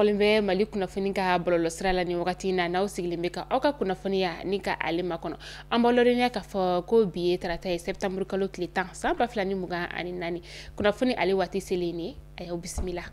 bɔlen bɛ Mali kunnafoni ka bɔlɔlɔ sira la ni wagati na n'aw sigilen bɛ ka aw ka kunnafoniya ni ka ale makɔnɔ. An b'a lɔndɔniya k'a fɔ ko bi ye tarata ye septembre kalo tile 10 san 2024 kunnafoni ale waati selen ne a y'aw bisimila.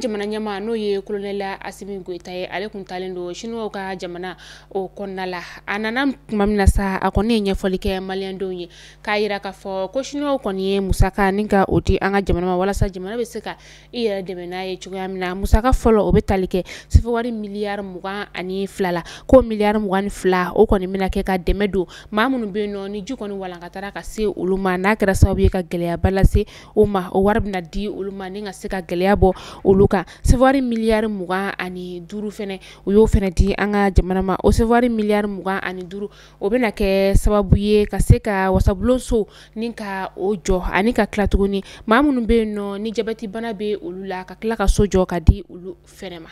Jamana ɲɛma n'o ye kolonɛla Asimi Goita ye ale kun talen don Chinois ka jamana o kɔnɔna la a nana tuma min na sa a kɔni ye ɲɛfɔli kɛ maliyɛndenw ye k'a yira k'a fɔ ko Chinois kɔni ye musaka ni ka o di an ka jamana ma walasa jamana bɛ se ka i yɛrɛ dɛmɛ n'a ye cogoya min na musaka fɔlɔ o bɛ tali kɛ sefawari miliyari 22 la ko miliyari 22 o kɔni bɛna kɛ ka dɛmɛ don maa minnu bɛ yen nɔ ni ji kɔni walankatara ka se olu ma n'a kɛra sababu ye ka gɛlɛyaba lase o ma o wari bɛna di olu ma ni ka se ka gɛlɛya bɔ olu sefawari miliyari 25 fɛnɛ o y'o fɛnɛ di an ka jamana ma o sefawari miliyari 25 o bɛna kɛ sababu ye ka se ka wasabulonso ni ka o jɔ ani ka tila tuguni maa minnu bɛ yen nɔ ni jabɛti bana bɛ olu la ka tila ka so jɔ ka di olu fɛnɛ ma.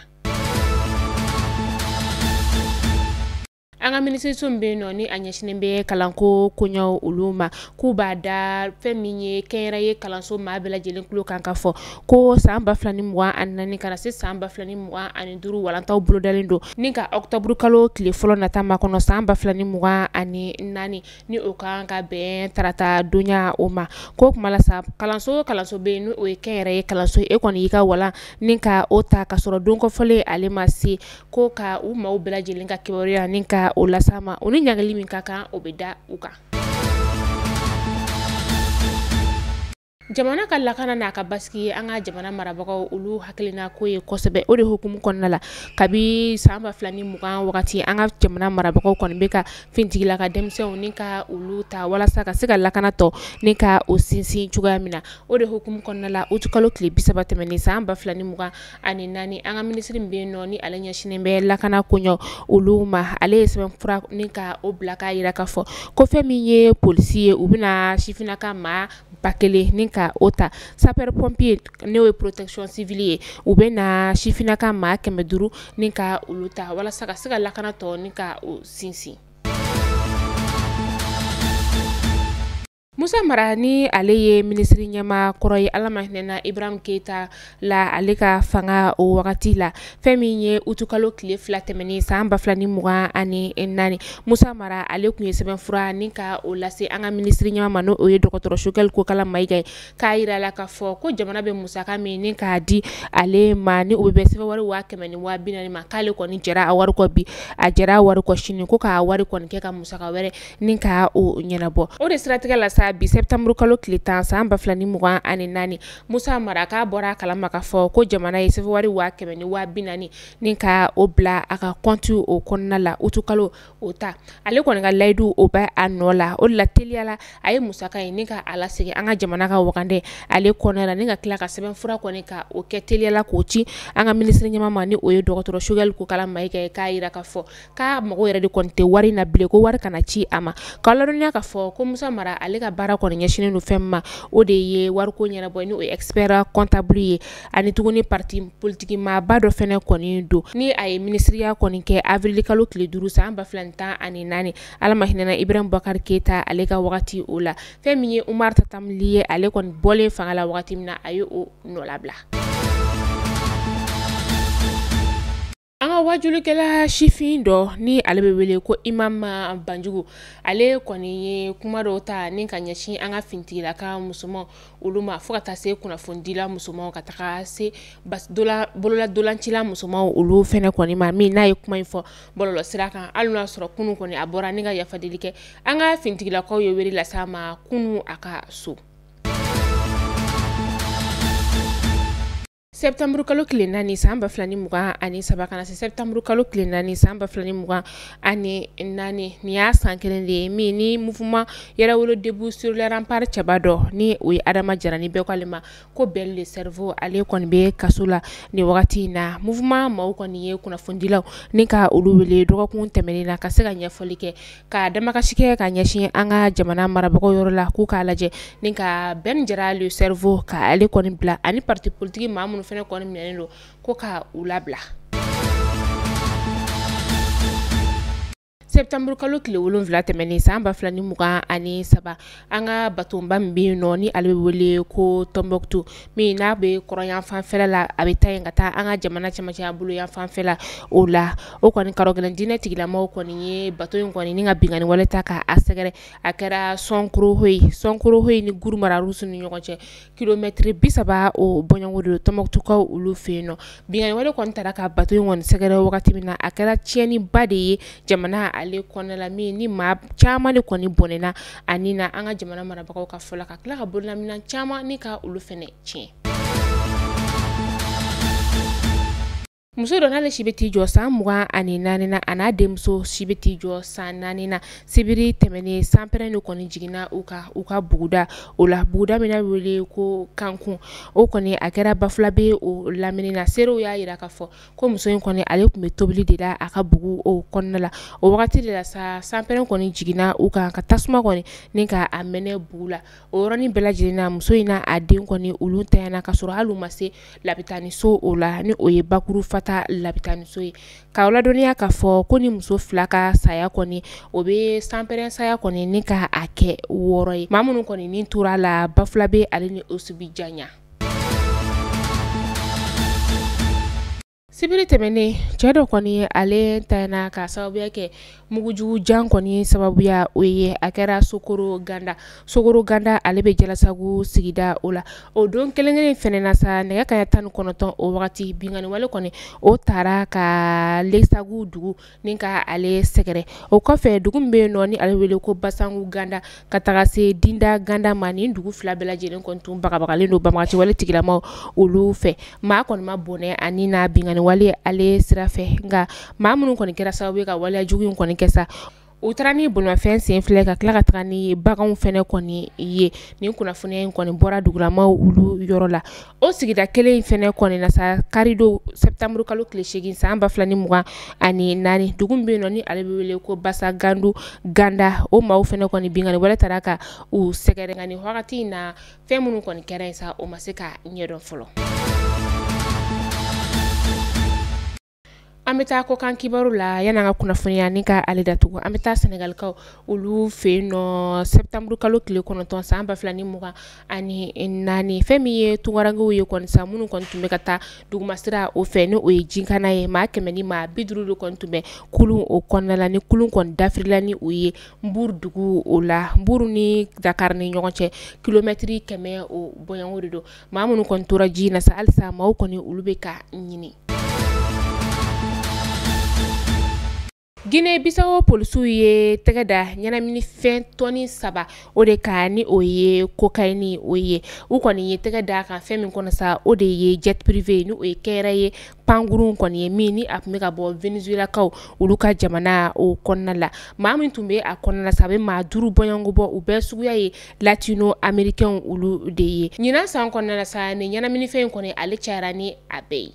An ka minisiriso bɛ yen nɔ ni a ɲɛsinen bɛ kalanko koɲɛw olu ma k'u b'a da fɛn min ye kɛnyɛrɛye kalanso maa bɛɛ lajɛlen tulo kan ka fɔ ko san 2024 kana se san 2025 walantaw bolodalen don ni ka octobre kalo tile fɔlɔ nata makɔnɔ san 2024 ni o kan ka bɛn tarata donya o ma ko kuma la sa kalanso bɛ yen ni o ye kɛnyɛrɛye kalanso e kɔni y'i ka walan ni ka o ta ka sɔrɔ don kɔfɔlen ale ma se ko ka u maaw bɛɛ lajɛlen ka kibaruya ni ka o lasama o ni ɲagali min ka kan o bɛ da u kan. Jamana ka lakana n'a ka basigi an ka jamana marabagaw olu hakilina ko ye kosɛbɛ o de hukumu kɔnɔna la kabi san 2020 wagati an ka jamana marabagaw kɔni bɛ ka fintigila ka denmisɛnw ni ka olu ta walasa ka se ka lakana tɔ ni ka o sinsin cogoya min na o de hukumu kɔnɔna la utu kalo tile 30 tɛmɛnen san 2024 an ka minisiri bɛ yen nɔ ni ale ɲɛsinen bɛ lakana koɲɛw olu ma ale ye sɛbɛnfura ni ka o bila k'a yira k'a fɔ ko fɛn min ye polisi ye u bɛna sifinaka maa ba kelen ni ka o ta sapeur pompier n'o ye protection civile ye u bɛ na sifinaka maa 500 ni ka olu ta walasa ka se ka lakana tɔ ni ka o sinsin. Musa Mara ni ale ye minisiri ɲɛma kɔrɔ ye Ala ma hinɛna Ibrahim Keita la ale ka fanga o wagati la fɛn min ye utu kalo tile 2 tɛmɛnen san 2024 Musa Mara ale kun ye sɛbɛnfura ni ka o lase an ka minisiri ɲɛma ma n'o ye dɔgɔtɔrɔ Sogɛl Kokala Mayiga ye k'a yira la k'a fɔ ko jamana bɛ musaka min ni k'a di ale ma ni o bɛ bɛn sɛbɛnwari 140,000 ma k'ale kɔni jɛra a wari kɔ bi a jɛra a wari kɔ sini ko k'a wari kɔni kɛ ka musaka wɛrɛ ni ka o ɲɛnabɔ o de siratigɛ la sa bi septembre kalo tile 10 san 2024 Musa Mara k'a bɔra a kalama k'a fɔ ko jamana ye sɛbɛnwari 140,000 ni ka o bila a ka compte o kɔnɔna la utu kalo o ta ale kɔni ka layidu o bɛ a nɔ la o de la teliyala a ye musaka ye ni ka ala segin an ka jamana ka wagande ale kɔnɔ la ni ka tila ka sɛbɛnfura kɔni ka o kɛ teliyala k'o ci an ka minisiri ɲɛma ma ni o ye dɔgɔtɔrɔ Sogɛl Kokala Mayiga ye k'a yira k'a fɔ k'a mago yɛrɛ de kɔni tɛ wari na bilen ko wari kana ci a ma k'a ladɔnniya k'a fɔ ko Musa Mara ale ka baara kɔni ɲɛsinen don fɛn ma o de ye wariko ɲɛnabɔ ni o ye expert comptable ye ani tuguni parti politique maaba dɔ fɛnɛ kɔni don ni a ye minisiriya kɔni kɛ avril kalo tile 5 san 2014 Ala ma hinɛna Ibrahim Boubacar Keita ale ka wagati o la fɛn min ye Umar Tatamli ye ale kɔni bɔlen fanga la wagati min na a ye o nɔ labila. An ka wajulikɛla sifin dɔ ni ale bɛ wele ko Imam Banjugu ale kɔni ye kuma dɔw ta ni ka ɲɛsin an ka fintigilaka musomanw olu ma fo ka taa se kunnafonidila musomanw ka taga se bololancila musomanw olu fɛnɛ kɔni ma min n'a ye kuma in fɔ bɔlɔlɔ sira kan hali n'a sɔrɔ kunu kɔni a bɔra ni ka yafadeli kɛ an ka fintigilakaw ye wele las'a ma kunu a ka so. Septembre kalo tile 4 san 2023 kana se septembre kalo tile 4 san 2024 ni y'a san kelen de ye min ni mouvement yɛrɛwolo debout sur les remparts cɛba dɔ ni o ye Adama Jarani bɛɛ ko ale ma ko Belle le cerveau ale kɔni bɛ kaso la ni wagati in na mouvement maaw kɔni ye kunnafonidilaw ni ka olu wele dɔgɔkun tɛmɛnen na ka se ka ɲɛfɔli kɛ ka damakasi kɛ ka ɲɛsin an ka jamana marabagaw yɔrɔ la k'u k'a lajɛ ni ka Ben Jara le cerveau ka ale kɔni bila ani parti politique maa minnu fɛnɛ kɔni minɛnen don ko ka u labila. septembre kalo tile 7 tɛmɛnen san 2023 an ka batonba min bɛ yen nɔ ni ale bɛ wele ko Tombouctou min n'a bɛ kɔrɔnyan fanfɛla la a bɛ taa yen ka taa an ka jamana cɛmancɛ bolo yan fanfɛla o la o kɔni karɔgɛlɛn diinɛ tigilamɔgɔw kɔni ye bato in kɔni ni ka bingani wale ta k'a sɛgɛrɛ a kɛra Sonkorohoye ni Guru Mara Rousse ni ɲɔgɔn cɛ kilomɛtiri 30 o bɔɲɔgɔnko de Tombouctoukaw olu fɛ yen nɔ bingani wale kɔni taara ka bato in kɔni sɛgɛrɛ wagati min na a kɛra tiɲɛniba de ye jamana ale kɔnɔna la min ni maa caman de kɔni bɔnɛna ani na an ka jamana marabagaw ka fɔla ka tila ka bololaminɛn caman ni ka olu fɛnɛ tiɲɛ. Muso dɔ n'ale si bɛ t'i jɔ san 24 na a n'a denmuso si bɛ t'i jɔ san 4 na sibiri tɛmɛnen sanpɛrɛn de kɔni jiginna u ka buguda o la buguda min na wele ko Kankun o kɔni a kɛra Bafula bɛ o lamini na serew y'a yira k'a fɔ ko muso in kɔni ale tun bɛ tobili de la a ka bugu o kɔnɔna la o wagati de la sa sanpɛrɛn kɔni jiginna u kan ka tasuma kɔni ni ka a mɛnɛ bugu la o yɔrɔnin bɛɛ lajɛlen na muso in n'a den kɔni olu tanyana ka sɔrɔ hali u ma se lapitaniso o la ni o ye bakuru fata lapitaniso ye k'aw ladɔnniya k'a fɔ ko ni muso 2 ka saya kɔni o bɛ sanpɛrɛn saya kɔni ni ka a kɛ 6 ye maa minnu kɔni ni tora la Bafula bɛ ale ni Osibi Janya. Sibiri tɛmɛnen cɛ dɔ kɔni ale tayana ka sababuya kɛ mugujugu jan kɔni sababuya o ye a kɛra Sokoro Ganda ale bɛ Jalasagu sigida o la o don kelen fɛnɛ na sa nɛgɛ kanɲɛ 19 o wagati bingani wale kɔni o taara ka Lesagu dugu ni ka ale sɛgɛrɛ o kɔfɛ dugu min bɛ yen nɔ ni ale wele ko Basangu Ganda ka taga se Dinda Ganda ma ni dugu 2 bɛɛ lajɛlen kɔni tun bagabagalen don banbagaci wale tigilamɔgɔw olu fɛ maa kɔni ma bɔnɛ ani na bingani wale ale sira fɛ nka maa minnu kɔni kɛra sababu ye ka waleya jugu in kɔni kɛ sa u taara ni bolimafɛn sen filɛ ka tila ka taga ni baganw fɛnɛ kɔni ye nin kunnafoniya in kɔni bɔra dugulamaw olu yɔrɔ la o sigida kelen in fɛnɛ kɔni na sa karido septembre kalo tile 8 san 2024 dugu min bɛ yen nɔ ni ale bɛ wele ko Basa Gandu Ganda o maaw fɛnɛ kɔni bingani wale taara ka u sɛgɛrɛ nka nin wagati in na fɛn minnu kɔni kɛra yen sa o ma se ka ɲɛdɔn fɔlɔ. An bɛ taa kɔkan kibaru la yan'an ka kunnafoniya ni ka ale datugu an bɛ taa Senegalikaw olu fɛ yen nɔ septembre kalo tile 9 san 2024 fɛn min ye tunkarankew ye kɔni sa minnu kɔni tun bɛ ka taa dugumasira o fɛ ni o ye jinkana ye maa 100 ni maa 50 de kɔni tun bɛ kulun o kɔnɔna la ni kulun kɔni dafirila ni o ye Mburu dugu o la Mburu ni Dakar ni ɲɔgɔn cɛ kilomɛtiri 100 o bɔɲɔgɔnko de don maa minnu kɔni tora ji na sa halisa maaw kɔni olu bɛ ka ɲini. Guinée Bissau polisiw ye tɛgɛ da ɲɛnaminifɛn tɔni 3 o de ka ni o ye cocaïne o ye u kɔni ye tɛgɛ da kan fɛn min kɔnɔ sa o de ye jet privé ni o ye kɛra ye pangurun kɔni ye min ni a tun bɛ ka bɔ Venezuelakaw olu ka jamana o kɔnɔna la maa min tun bɛ a kɔnɔna sa a bɛ maa 5 bɔɲɔgɔnko bɔ u bɛɛ suguya ye latino américain olu de ye ɲinan san kɔnɔna la sa ni ɲɛnaminifɛn in kɔni ale cayara ni a bɛɛ ye.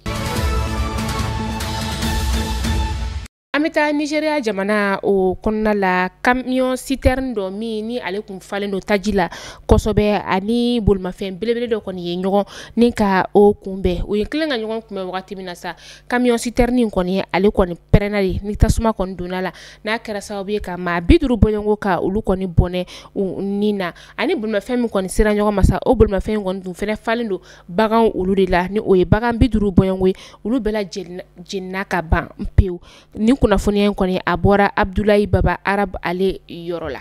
An bɛ taa Nigeria jamana o kɔnɔna la camion citerne dɔ min ni ale kun falen don taji la kosɛbɛ ani bolimafɛn belebele dɔ kɔni ye ɲɔgɔn ni ka o kunbɛn o ye kelen ka ɲɔgɔn kunbɛn wagati min na sa camion citerne in kɔni ale kɔni pɛrɛnna de ni tasuma kɔni donna la n'a kɛra sababu ye ka maa 50 bɔɲɔgɔnko ka olu kɔni bɔnɛ u ni na ani bolimafɛn min kɔni sera ɲɔgɔn ma sa o bolimafɛn in kɔni dun fɛnɛ falen don bagan olu de la ni o ye bagan 50 bɔɲɔgɔnko ye olu bɛɛ lajɛlenna ka ban pewu ni kunnafoniya in kɔni a bɔra Abdoulaye Baba Arab ale yɔrɔ la.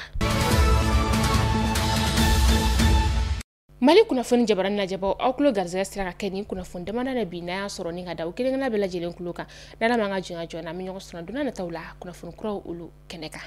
Mali kunnafoni jabaranin lajɛbaw aw tulo garisɛgɛ sira ka kɛ nin kunnafoni damana na bi n'a y'a sɔrɔ ni ka da o kelen-kelenna bɛɛ lajɛlen tulo kan n'Ala m'an ka jɔnya jɔna an bɛ ɲɔgɔn sɔrɔ don n'a nataw la kunnafoni kuraw olu kɛnɛ kan.